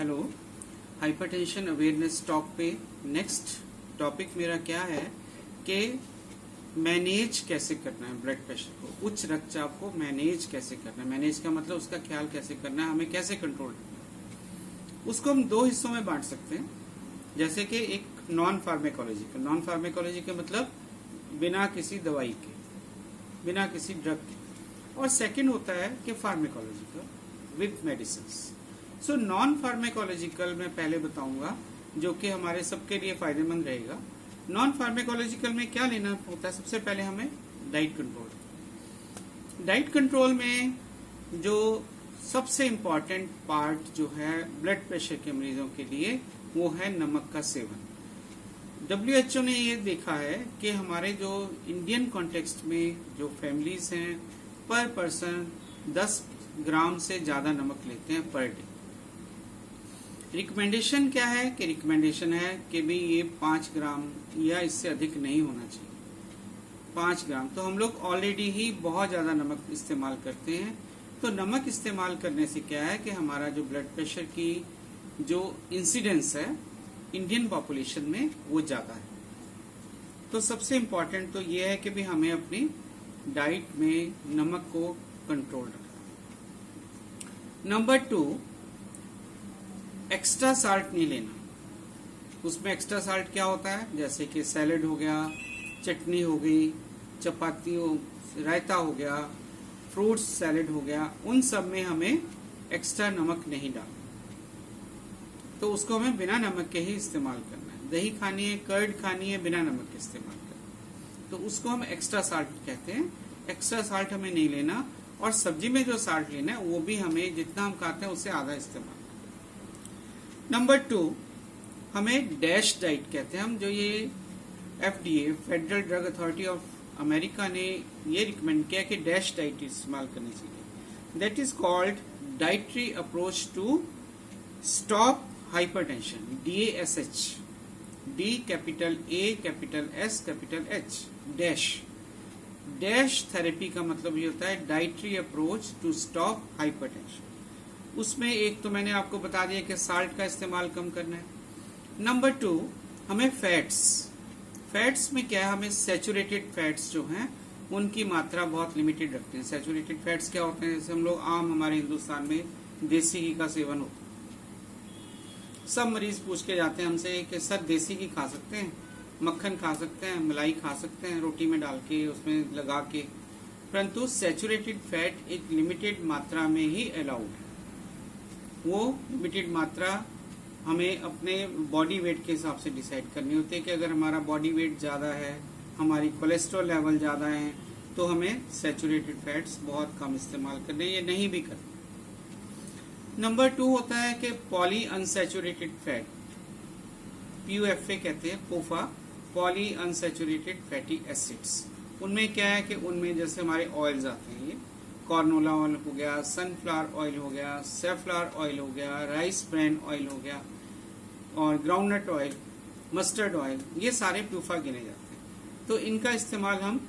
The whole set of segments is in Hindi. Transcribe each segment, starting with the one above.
हेलो, हाइपरटेंशन अवेयरनेस टॉक पे नेक्स्ट टॉपिक मेरा क्या है कि मैनेज कैसे करना है ब्लड प्रेशर को, उच्च रक्तचाप को मैनेज कैसे करना है। मैनेज का मतलब उसका ख्याल कैसे करना है, हमें कैसे कंट्रोल करना है। उसको हम दो हिस्सों में बांट सकते हैं, जैसे कि एक नॉन फार्मेकोलॉजी का मतलब बिना किसी दवाई के, बिना किसी ड्रग के, और सेकंड होता है कि pharmacological with medicine. So non pharmacological में पहले बताऊंगा, जो कि हमारे सबके लिए फायदेमंद रहेगा। नॉन फार्मेकोलॉजिकल में क्या लेना होता है, सबसे पहले हमें डाइट कंट्रोल। डाइट कंट्रोल में जो सबसे इम्पॉर्टेंट पार्ट जो है ब्लड प्रेशर के मरीजों के लिए, वो है नमक का सेवन। WHO ने ये देखा है कि हमारे जो इंडियन कॉन्टेक्स्ट में जो फैमिलीज हैं, पर पर्सन 10 ग्राम से ज्यादा नमक लेते हैं पर डे। रिकमेंडेशन क्या है कि रिकमेंडेशन है कि भी ये 5 ग्राम या इससे अधिक नहीं होना चाहिए। 5 ग्राम तो हम लोग ऑलरेडी ही बहुत ज्यादा नमक इस्तेमाल करते हैं। तो नमक इस्तेमाल करने से क्या है कि हमारा जो ब्लड प्रेशर की जो इंसिडेंस है इंडियन पॉपुलेशन में वो ज्यादा है। तो सबसे इम्पोर्टेंट तो ये है कि भी हमें अपनी डाइट में नमक को कंट्रोल रखना। नंबर 2, एक्स्ट्रा साल्ट नहीं लेना। उसमें एक्स्ट्रा साल्ट क्या होता है, जैसे कि सैलेड हो गया, चटनी हो गई, चपाती हो, रायता हो गया, फ्रूट्स सैलेड हो गया, उन सब में हमें एक्स्ट्रा नमक नहीं डालना। तो उसको हमें बिना नमक के ही इस्तेमाल करना है। दही खानी है, कर्ड खानी है, बिना नमक के इस्तेमाल करना, तो उसको हम एक्स्ट्रा साल्ट कहते हैं। एक्स्ट्रा साल्ट हमें नहीं लेना, और सब्जी में जो साल्ट लेना है वो भी हमें जितना हम खाते हैं उससे आधा इस्तेमाल। नंबर 2, हमें डैश डाइट कहते हैं हम, जो ये FDA federal drug authority of America ने ये रिकमेंड किया कि डैश डाइट इस्तेमाल करनी चाहिए। That is called dietary approach to stop hypertension, DASH, D capital A capital S capital H, dash. Dash therapy का मतलब ये होता है dietary approach to stop hypertension. उसमें एक तो मैंने आपको बता दिया कि साल्ट का इस्तेमाल कम करना है। नंबर 2, हमें फैट्स में क्या है, हमें सैचुरेटेड फैट्स जो हैं उनकी मात्रा बहुत लिमिटेड रखते हैं। सैचुरेटेड फैट्स क्या होते हैं, जैसे हम लोग आम हमारे हिंदुस्तान में देसी घी का सेवन होता है। सब मरीज पूछ के जाते हैं हमसे कि सर देसी घी खा सकते हैं, मक्खन खा सकते हैं, मलाई खा सकते हैं रोटी में डाल के, उसमें लगा के, परंतु सैचुरेटेड फैट एक लिमिटेड मात्रा में ही अलाउड है। वो लिमिटेड मात्रा हमें अपने बॉडी वेट के हिसाब से डिसाइड करनी होती है कि अगर हमारा बॉडी वेट ज्यादा है, हमारी कोलेस्ट्रॉल लेवल ज्यादा है, तो हमें सैचुरेटेड फैट्स बहुत कम इस्तेमाल करने, ये नहीं भी करना। नंबर 2 होता है कि पॉली अनसैचुरेटेड फैट, PUFA कहते हैं, पोफा, पॉली अनसैचुरेटेड फैटी एसिड्स। उनमें क्या है कि उनमें जैसे हमारे ऑयल्स आते हैं, ये कॉर्नोला ऑयल हो गया, सनफ्लावर ऑयल हो गया, सेफ्लावर ऑयल हो गया, राइस ब्रान ऑयल हो गया, और ग्राउंडनट ऑयल, मस्टर्ड ऑयल, ये सारे प्यूफा गिने जाते हैं। तो इनका इस्तेमाल हम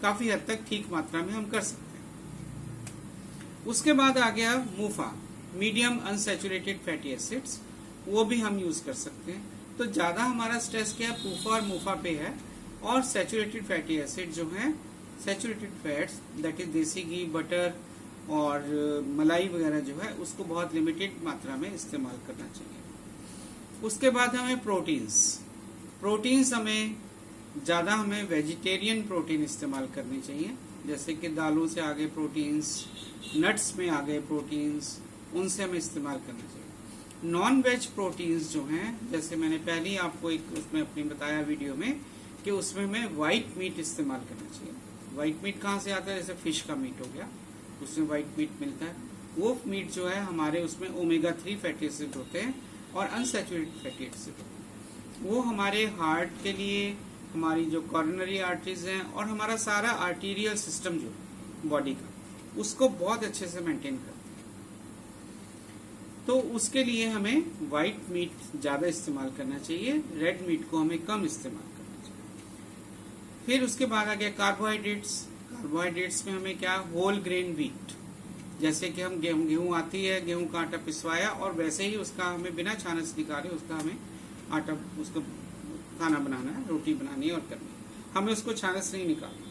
काफी हद तक ठीक मात्रा में हम कर सकते हैं। उसके बाद आ गया मूफा, मीडियम अनसैचुरेटेड फैटी एसिड्स, वो भी हम यूज कर सकते हैं। तो ज्यादा हमारा स्ट्रेस क्या है, पूफा और मूफा पे है, और सैचुरेटेड फैटी एसिड जो है, सैचुरेटेड फैट्स दैट इज देसी घी, बटर और मलाई वगैरह जो है, उसको बहुत लिमिटेड मात्रा में इस्तेमाल करना चाहिए। उसके बाद हमें प्रोटीन्स हमें ज्यादा हमें वेजिटेरियन प्रोटीन इस्तेमाल करनी चाहिए, जैसे कि दालों से आगे प्रोटीन्स, नट्स में आगे प्रोटीन्स, उनसे हमें इस्तेमाल करना चाहिए। नॉन वेज प्रोटीन्स जो हैं, जैसे मैंने पहले ही आपको एक उसमें अपनी बताया वीडियो में कि उसमें हमें व्हाइट मीट इस्तेमाल करना चाहिए। व्हाइट मीट कहाँ से आता है, जैसे फिश का मीट हो गया, उसमें व्हाइट मीट मिलता है। वो मीट जो है हमारे उसमें ओमेगा 3 फैटी एसिड होते हैं और अनसैचुरेटेड फैटी एसिड होते हैं। वो हमारे हार्ट के लिए, हमारी जो कॉर्नरी आर्टरीज हैं, और हमारा सारा आर्टीरियल सिस्टम जो बॉडी का, उसको बहुत अच्छे से मेंटेन करते हैं। तो उसके लिए हमें व्हाइट मीट ज्यादा इस्तेमाल करना चाहिए, रेड मीट को हमें कम इस्तेमाल करना चाहिए। फिर उसके बाद आ गया कार्बोहाइड्रेट्स। कार्बोहाइड्रेट्स में हमें क्या, होल ग्रेन व्हीट, जैसे कि हम गेहूं आती है, गेहूं का आटा पिसवाया और वैसे ही उसका हमें बिना छानस निकाले उसका हमें आटा उसको खाना बनाना है, रोटी बनानी है और करनी है, हमें उसको छानस नहीं निकालना।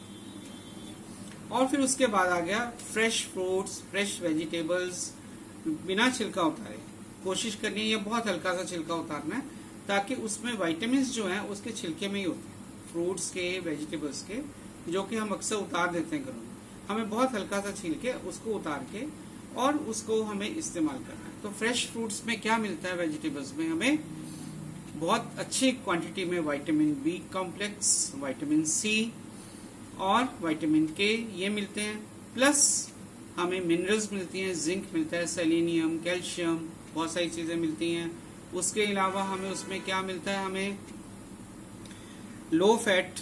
और फिर उसके बाद आ गया फ्रेश फ्रूट्स, फ्रेश वेजिटेबल्स, बिना छिलका उतारे कोशिश करनी है, ये बहुत हल्का सा छिलका उतारना है ताकि उसमें विटामिन जो हैं उसके छिलके में ही होते हैं, फ्रूट्स के, वेजिटेबल्स के, जो कि हम अक्सर उतार देते हैं घरों में। हमें बहुत हल्का सा छील के उसको उतार के और उसको हमें इस्तेमाल करना है। तो फ्रेश फ्रूट्स में क्या मिलता है, वेजिटेबल्स में हमें बहुत अच्छी क्वांटिटी में vitamin B complex, vitamin C और विटामिन के ये मिलते हैं, प्लस हमें मिनरल्स मिलती हैं, जिंक मिलता है, सेलेनियम, कैल्शियम, बहुत सारी चीजें मिलती हैं। उसके अलावा हमें उसमें क्या मिलता है, हमें लो फैट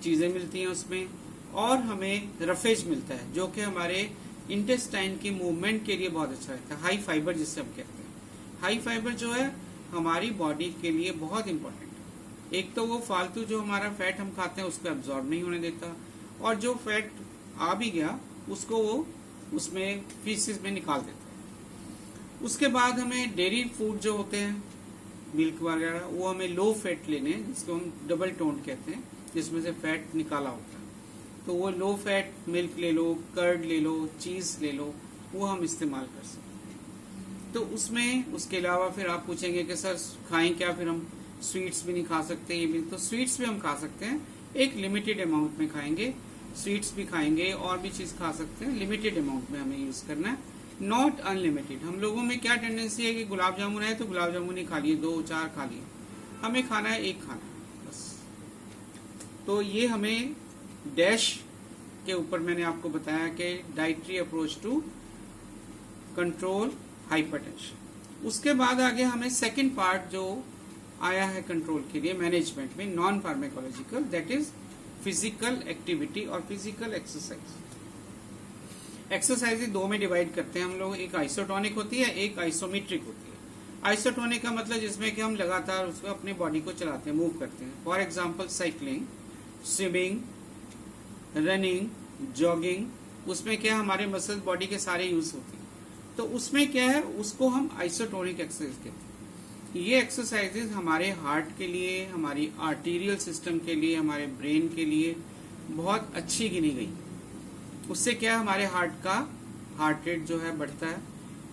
चीजें मिलती हैं उसमें, और हमें रफेज मिलता है जो कि हमारे इंटेस्टाइन की मूवमेंट के लिए बहुत अच्छा रहता है। हाई फाइबर जिससे हम कहते हैं, हाई फाइबर जो है हमारी बॉडी के लिए बहुत इंपॉर्टेंट है। एक तो वो फालतू जो हमारा फैट हम खाते हैं उसको एब्जॉर्ब नहीं होने देता, और जो फैट आ भी गया उसको वो उसमें फीसिस में निकाल देता है। उसके बाद हमें डेयरी फूड जो होते हैं, मिल्क वगैरह, वो हमें लो फैट लेने हैं, जिसको हम डबल टोन कहते हैं, जिसमें से फैट निकाला होता है। तो वो लो फैट मिल्क ले लो, कर्ड ले लो, चीज ले लो, वो हम इस्तेमाल कर सकते हैं। तो उसमें उसके अलावा फिर आप पूछेंगे कि सर खाएं क्या, फिर हम स्वीट्स भी नहीं खा सकते, ये भी, तो स्वीट्स भी हम खा सकते हैं, एक लिमिटेड अमाउंट में खाएंगे, स्वीट्स भी खाएंगे और भी चीज खा सकते हैं, लिमिटेड अमाउंट में हमें यूज करना है, नॉट अनलिमिटेड। हम लोगों में क्या टेंडेंसी है कि गुलाब जामुन है तो गुलाब जामुन ही खा लिए, 2-4 खा लिए, हमें खाना है एक खाना बस। तो ये हमें डैश के ऊपर मैंने आपको बताया कि dietary approach to control hypertension. उसके बाद आगे हमें सेकंड पार्ट जो आया है कंट्रोल के लिए मैनेजमेंट में, non pharmacological, that is physical activity और फिजिकल एक्सरसाइज। एक्सरसाइज दो में डिवाइड करते हैं हम लोग, एक आइसोटोनिक होती है, एक आइसोमेट्रिक होती है। आइसोटोनिक का मतलब जिसमें कि हम लगातार उसको अपने बॉडी को चलाते हैं, मूव करते हैं, for example cycling, swimming, running, jogging, उसमें क्या हमारे मसल्स बॉडी के सारे यूज होते हैं। तो उसमें क्या है, उसको हम आइसोटोनिक एक्सरसाइज कहते हैं। ये एक्सरसाइजेज हमारे हार्ट के लिए, हमारी आर्टीरियल सिस्टम के लिए, हमारे ब्रेन के लिए बहुत अच्छी गिनी गई। उससे क्या हमारे हार्ट रेट जो है बढ़ता है,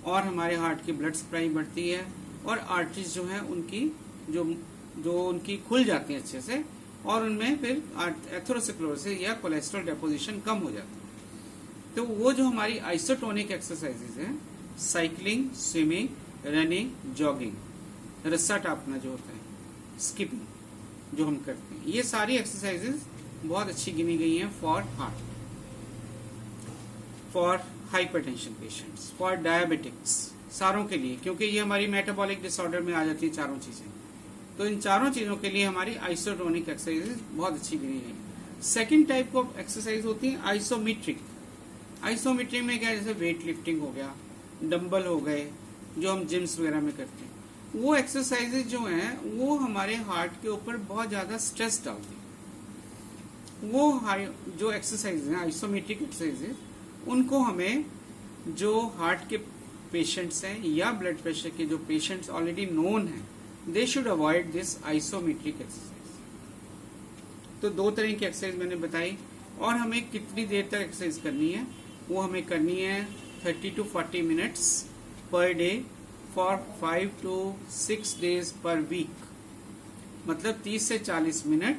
और हमारे हार्ट की ब्लड सप्लाई बढ़ती है, और आर्टरीज जो है उनकी जो उनकी खुल जाती हैं अच्छे से, और उनमें फिर एथेरोस्क्लेरोसिस या कोलेस्ट्रॉल डेपोजिशन कम हो जाती है। तो वो जो हमारी आइसोटोनिक एक्सरसाइजेज हैं, साइकिलिंग, स्विमिंग, रनिंग, जॉगिंग, रस्सा टापना जो होता है, स्किपिंग जो हम करते हैं, ये सारी एक्सरसाइजेज बहुत अच्छी गिनी गई हैं for heart, for hypertension patients, for diabetics, सारों के लिए, क्योंकि ये हमारी मेटाबॉलिक डिसऑर्डर में आ जाती है चारों चीजें। तो इन चारों चीजों के लिए हमारी आइसोटोनिक एक्सरसाइजेज बहुत अच्छी गिनी गई। सेकेंड टाइप ऑफ एक्सरसाइज होती है आइसोमेट्रिक। आइसोमेट्रिक में क्या, जैसे वेट लिफ्टिंग हो गया, डंबल हो गए, जो हम जिम्स वगैरह में करते हैं, वो एक्सरसाइजेज जो हैं वो हमारे हार्ट के ऊपर बहुत ज्यादा स्ट्रेस डालती है। वो जो एक्सरसाइज हैं आइसोमेट्रिक एक्सरसाइजेज, उनको हमें जो हार्ट के पेशेंट्स हैं या ब्लड प्रेशर के जो पेशेंट्स ऑलरेडी नोन हैं, they should avoid this isometric exercise. तो दो तरह की एक्सरसाइज मैंने बताई, और हमें कितनी देर तक एक्सरसाइज करनी है, वो हमें करनी है 30 to 40 minutes per day for 5 to 6 days per week, मतलब 30 से 40 मिनट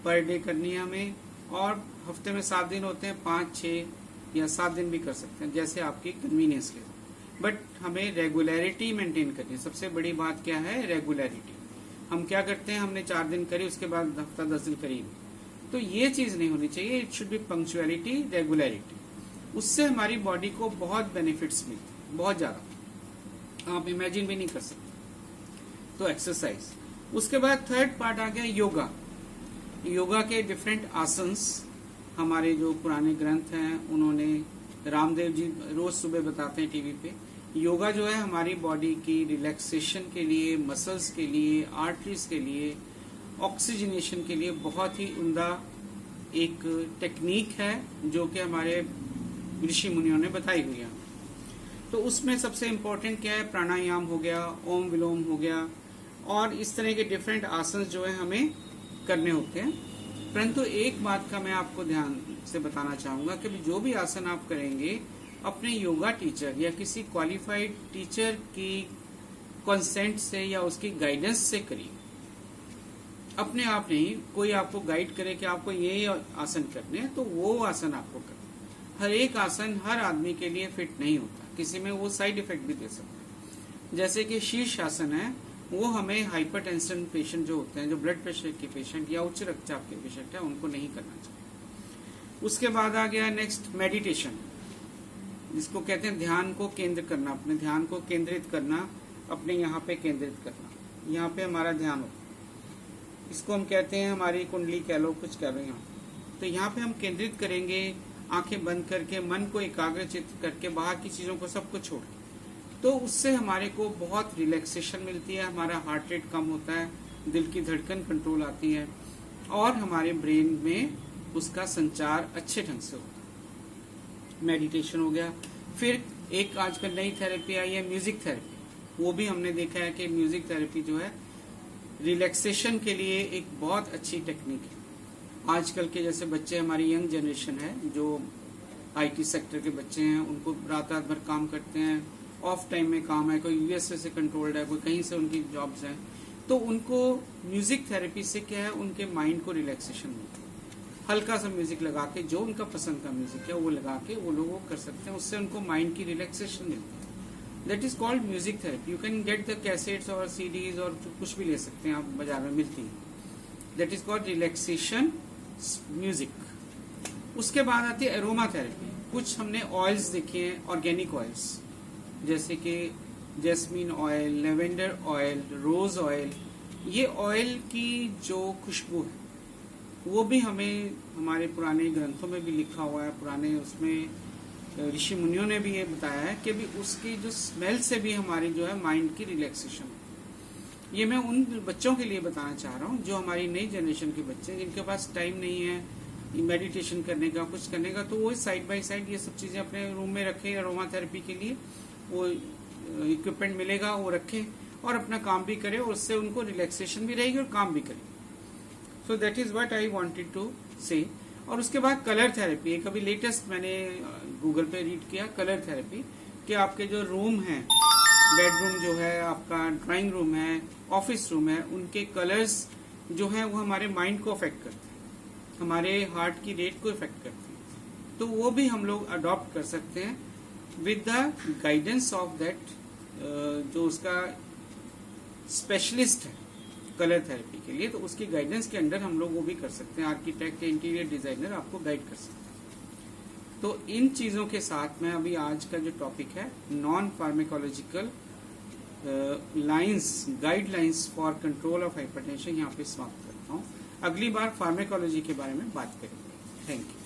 पर डे करनी है हमें। और हफ्ते में 7 दिन होते हैं, 5, 6 या 7 दिन भी कर सकते हैं, जैसे आपकी कन्वीनियंस ले। बट हमें रेगुलरिटी मेंटेन करनी है। सबसे बड़ी बात क्या है, रेगुलरिटी। हम क्या करते हैं, हमने 4 दिन करी, उसके बाद हफ्ता 10 दिन करी, तो ये चीज नहीं होनी चाहिए। It should be punctuality, regularity. उससे हमारी बॉडी को बहुत बेनिफिट्स मिलते हैं, बहुत ज्यादा, आप इमेजिन भी नहीं कर सकते। तो एक्सरसाइज। उसके बाद थर्ड पार्ट आ गया योगा। योगा के डिफरेंट आसन्स, हमारे जो पुराने ग्रंथ हैं उन्होंने, रामदेव जी रोज सुबह बताते हैं टीवी पे, योगा जो है हमारी बॉडी की रिलैक्सेशन के लिए, मसल्स के लिए, आर्टरीज के लिए, ऑक्सीजनेशन के लिए बहुत ही उम्दा एक टेक्निक है, जो कि हमारे ऋषि मुनियों ने बताई हुई है। तो उसमें सबसे इम्पोर्टेंट क्या है, प्राणायाम हो गया, ओम विलोम हो गया, और इस तरह के डिफरेंट आसन जो है हमें करने होते हैं। परंतु एक बात का मैं आपको ध्यान से बताना चाहूँगा कि जो भी आसन आप करेंगे अपने योगा टीचर या किसी क्वालिफाइड टीचर की कंसेंट से या उसकी गाइडेंस से करिए। अपने आप नहीं, कोई आपको गाइड करे कि आपको ये आसन करने हैं तो वो आसन आपको करना। हर एक आसन हर आदमी के लिए फिट नहीं होता, किसी में वो साइड इफेक्ट भी दे सकता है। जैसे कि शीर्ष आसन है, वो हमें हाइपरटेंशन पेशेंट जो होते हैं, जो ब्लड प्रेशर के पेशेंट या उच्च रक्तचाप के पेशेंट है, उनको नहीं करना चाहिए। उसके बाद आ गया नेक्स्ट मेडिटेशन, जिसको कहते हैं ध्यान को केंद्र करना, अपने ध्यान को केंद्रित करना, अपने यहाँ पे केंद्रित करना, यहाँ पे हमारा ध्यान होता है। इसको हम कहते हैं हमारी कुंडली कह लो, कुछ कह लो यहाँ। तो यहाँ पे हम केंद्रित करेंगे, आंखें बंद करके, मन को एकाग्रचित करके, बाहर की चीजों को सबको छोड़, तो उससे हमारे को बहुत रिलैक्सेशन मिलती है, हमारा हार्ट रेट कम होता है, दिल की धड़कन कंट्रोल आती है, और हमारे ब्रेन में उसका संचार अच्छे ढंग से होता है। मेडिटेशन हो गया। फिर एक आजकल नई थेरेपी आई है म्यूजिक थेरेपी, वो भी हमने देखा है कि म्यूजिक थेरेपी जो है रिलैक्सेशन के लिए एक बहुत अच्छी टेक्निक है। आजकल के जैसे बच्चे, हमारी यंग जनरेशन है, जो आईटी सेक्टर के बच्चे हैं, उनको रात भर काम करते हैं, ऑफ टाइम में काम है, कोई यूएसए से कंट्रोल्ड है, कोई कहीं से उनकी जॉब्स हैं, तो उनको म्यूजिक थेरेपी से क्या है, उनके माइंड को रिलैक्सेशन मिलती है। हल्का सा म्यूजिक लगा के, जो उनका पसंद का म्यूजिक है वो लगा के वो लोग वो कर सकते हैं, उससे उनको माइंड की रिलैक्सेशन मिलती है। That is called music therapy. You can get the cassettes और सीडीज और कुछ भी ले सकते हैं आप, बाजार में मिलती है। That is called relaxation music. उसके बाद आती है एरोमा थेरेपी। कुछ हमने ऑयल्स देखे हैं, ऑर्गेनिक ऑयल्स, जैसे कि jasmine oil, lavender oil, rose oil. ये ऑयल की जो खुशबू है वो भी हमें हमारे पुराने ग्रंथों में भी लिखा हुआ है, पुराने उसमें ऋषि मुनियों ने भी ये बताया है कि भी उसकी जो स्मेल से भी हमारी जो है माइंड की रिलैक्सेशन है। ये मैं उन बच्चों के लिए बताना चाह रहा हूँ जो हमारी नई जनरेशन के बच्चे, जिनके पास टाइम नहीं है मेडिटेशन करने का, कुछ करने का, तो वो साइड बाय साइड ये सब चीजें अपने रूम में रखें। अरोमा थेरेपी के लिए वो इक्विपमेंट मिलेगा, वो रखें और अपना काम भी करें, और उससे उनको रिलैक्सेशन भी रहेगी और काम भी करें। So that is what I wanted to say. और उसके बाद कलर थेरेपी, एक अभी लेटेस्ट मैंने गूगल पे रीड किया, कलर थेरेपी, कि आपके जो रूम है, बेडरूम जो है आपका, ड्राइंग रूम है, ऑफिस रूम है, उनके कलर्स जो है वो हमारे माइंड को अफेक्ट करते हैं, हमारे हार्ट की रेट को अफेक्ट करते हैं। तो वो भी हम लोग अडॉप्ट कर सकते हैं with the guidance of that, जो उसका स्पेशलिस्ट है कलर थेरेपी के लिए, तो उसकी गाइडेंस के अंडर हम लोग वो भी कर सकते हैं। आर्किटेक्ट, इंटीरियर डिजाइनर आपको गाइड कर सकते हैं। तो इन चीजों के साथ में अभी आज का जो टॉपिक है, non pharmacological lines, guidelines for control of hypertension, यहाँ पे समाप्त करता हूँ। अगली बार फार्मेकोलॉजी के बारे में बात करेंगे। Thank you.